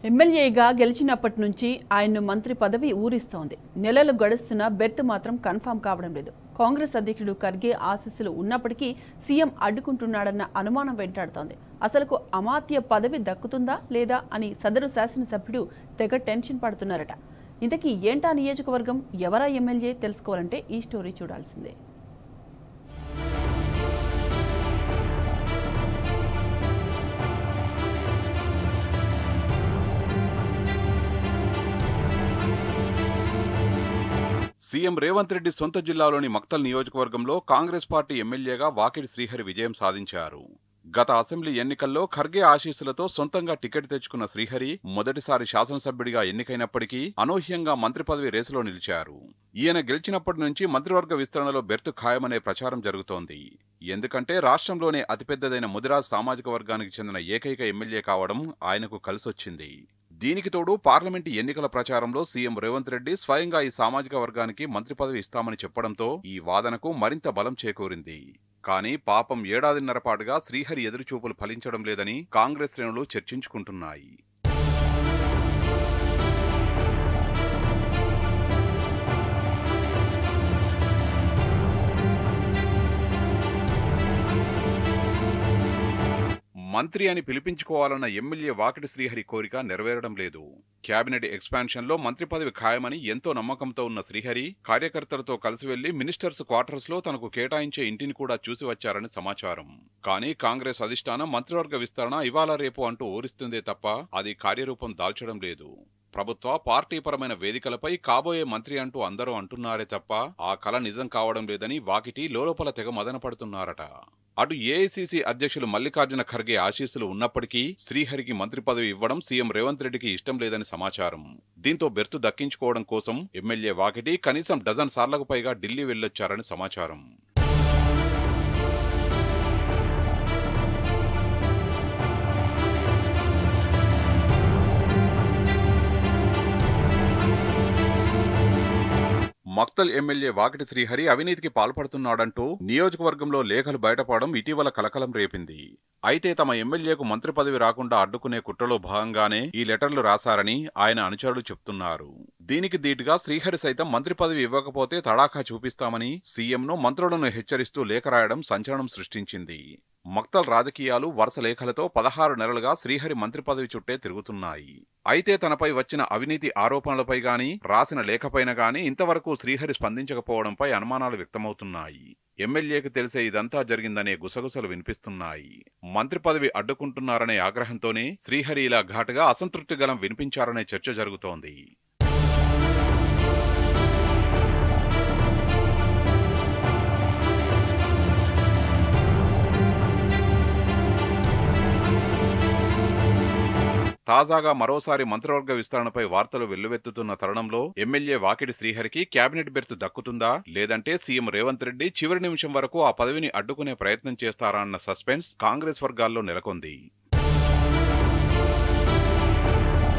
ఎమ్మెల్యేగా గెలిచినప్పటి నుంచి ఆయన్ను మంత్రి పదవి ఊరిస్తోంది. నెలలు గడుస్తున్నా బెర్త్ మాత్రం కన్ఫర్మ్ కావడం లేదు. కాంగ్రెస్ అధ్యక్షుడు ఖర్గే ఆశీస్సులు ఉన్నప్పటికీ సీఎం అడ్డుకుంటున్నాడన్న అనుమానం వెంటాడుతోంది. అసలుకు అమాత్య పదవి దక్కుతుందా లేదా అని సదరు శాసనసభ్యుడు తెగ టెన్షన్ పడుతున్నారట. ఇంతకీ ఏంటా నియోజకవర్గం, ఎవరా ఎమ్మెల్యే తెలుసుకోవాలంటే ఈ స్టోరీ చూడాల్సిందే. సీఎం రేవంత్ రెడ్డి సొంత జిల్లాలోని మక్తల్ నియోజకవర్గంలో కాంగ్రెస్ పార్టీ ఎమ్మెల్యేగా వాకిడి శ్రీహరి విజయం సాధించారు. గత అసెంబ్లీ ఎన్నికల్లో ఖర్గే ఆశీస్సులతో సొంతంగా టికెట్ తెచ్చుకున్న శ్రీహరి మొదటిసారి శాసనసభ్యుడిగా ఎన్నికైనప్పటికీ అనూహ్యంగా మంత్రి పదవి రేసులో నిలిచారు. ఈయన గెలిచినప్పటి నుంచి మంత్రివర్గ విస్తరణలో బెర్త్ ఖాయమనే ప్రచారం జరుగుతోంది. ఎందుకంటే రాష్ట్రంలోనే అతిపెద్దదైన ముదిరాజ్ సామాజిక వర్గానికి చెందిన ఏకైక ఎమ్మెల్యే కావడం ఆయనకు కలిసొచ్చింది. దీనికి తోడు పార్లమెంటు ఎన్నికల ప్రచారంలో సీఎం రేవంత్ రెడ్డి స్వయంగా ఈ సామాజిక వర్గానికి మంత్రి పదవి ఇస్తామని చెప్పడంతో ఈ వాదనకు మరింత బలం చేకూరింది. కానీ పాపం ఏడాదిన్నర పాటుగా శ్రీహరి ఎదురుచూపులు ఫలించడం లేదని కాంగ్రెస్ శ్రేణులు చర్చించుకుంటున్నాయి. మంత్రి అని పిలిపించుకోవాలన్న ఎమ్మెల్యే వాకిటి శ్రీహరి కోరిక నెరవేరడం లేదు. క్యాబినెట్ ఎక్స్పాన్షన్ లో మంత్రి పదవి ఖాయమని ఎంతో నమ్మకంతో ఉన్న శ్రీహరి కార్యకర్తలతో కలిసి వెళ్లి మినిస్టర్స్ క్వార్టర్స్ లో తనకు కేటాయించే ఇంటిని కూడా చూసి వచ్చారని సమాచారం. కానీ కాంగ్రెస్ అధిష్టానం మంత్రివర్గ విస్తరణ ఇవాళ రేపు అంటూ ఊరిస్తుందే తప్ప అది కార్యరూపం దాల్చడం లేదు. ప్రభుత్వ పార్టీపరమైన వేదికలపై కాబోయే మంత్రి అంటూ అందరూ అంటున్నారే తప్ప ఆ కల నిజం కావడం లేదని వాకిటి లోలోపల తెగ మదన పడుతున్నారట. అటు ఏఐసీసీ అధ్యక్షులు మల్లికార్జున ఖర్గే ఆశీస్సులు ఉన్నప్పటికీ శ్రీహరికి మంత్రి పదవి ఇవ్వడం సీఎం రేవంత్ రెడ్డికి ఇష్టం లేదని సమాచారం. దీంతో బెర్తు దక్కించుకోవడం కోసం ఎమ్మెల్యే వాకిటి కనీసం డజన్ సార్లకు పైగా ఢిల్లీ వెళ్లొచ్చారని సమాచారం. మక్తల్ ఎమ్మెల్యే వాకిటి శ్రీహరి అవినీతికి పాల్పడుతున్నాడంటూ నియోజకవర్గంలో లేఖలు బయటపడడం ఇటీవల కలకలం రేపింది. అయితే తమ ఎమ్మెల్యేకు మంత్రి పదవి రాకుండా అడ్డుకునే కుట్రలో భాగంగానే ఈ లెటర్లు రాశారని ఆయన అనుచరులు చెప్తున్నారు. దీనికి దీటుగా శ్రీహరి సైతం మంత్రి పదవి ఇవ్వకపోతే తడాఖా చూపిస్తామని సీఎంను మంత్రులను హెచ్చరిస్తూ లేఖ రాయడం సంచలనం సృష్టించింది. మక్తల్ రాజకీయాలు వరుస లేఖలతో 16 నెలలుగా శ్రీహరి మంత్రి పదవి చుట్టే తిరుగుతున్నాయి. అయితే తనపై వచ్చిన అవినీతి ఆరోపణలపై గాని రాసిన లేఖపైన గాని ఇంతవరకు శ్రీహరి స్పందించకపోవడంపై అనుమానాలు వ్యక్తమవుతున్నాయి. ఎమ్మెల్యేకు తెలిసే ఇదంతా జరిగిందనే గుసగుసలు వినిపిస్తున్నాయి. మంత్రి పదవి అడ్డుకుంటున్నారనే ఆగ్రహంతోనే శ్రీహరి ఇలా ఘాటుగా అసంతృప్తి గలం వినిపించారనే చర్చ జరుగుతోంది. తాజాగా మరోసారి మంత్రివర్గ విస్తరణపై వార్తలు వెల్లువెత్తుతున్న తరుణంలో ఎమ్మెల్యే వాకిడి శ్రీహరికి క్యాబినెట్ బెర్త్ దక్కుతుందా లేదంటే సీఎం రేవంత్ రెడ్డి చివరి నిమిషం వరకు ఆ పదవిని అడ్డుకునే ప్రయత్నం చేస్తారా అన్న సస్పెన్స్ కాంగ్రెస్ వర్గాల్లో నెలకొంది.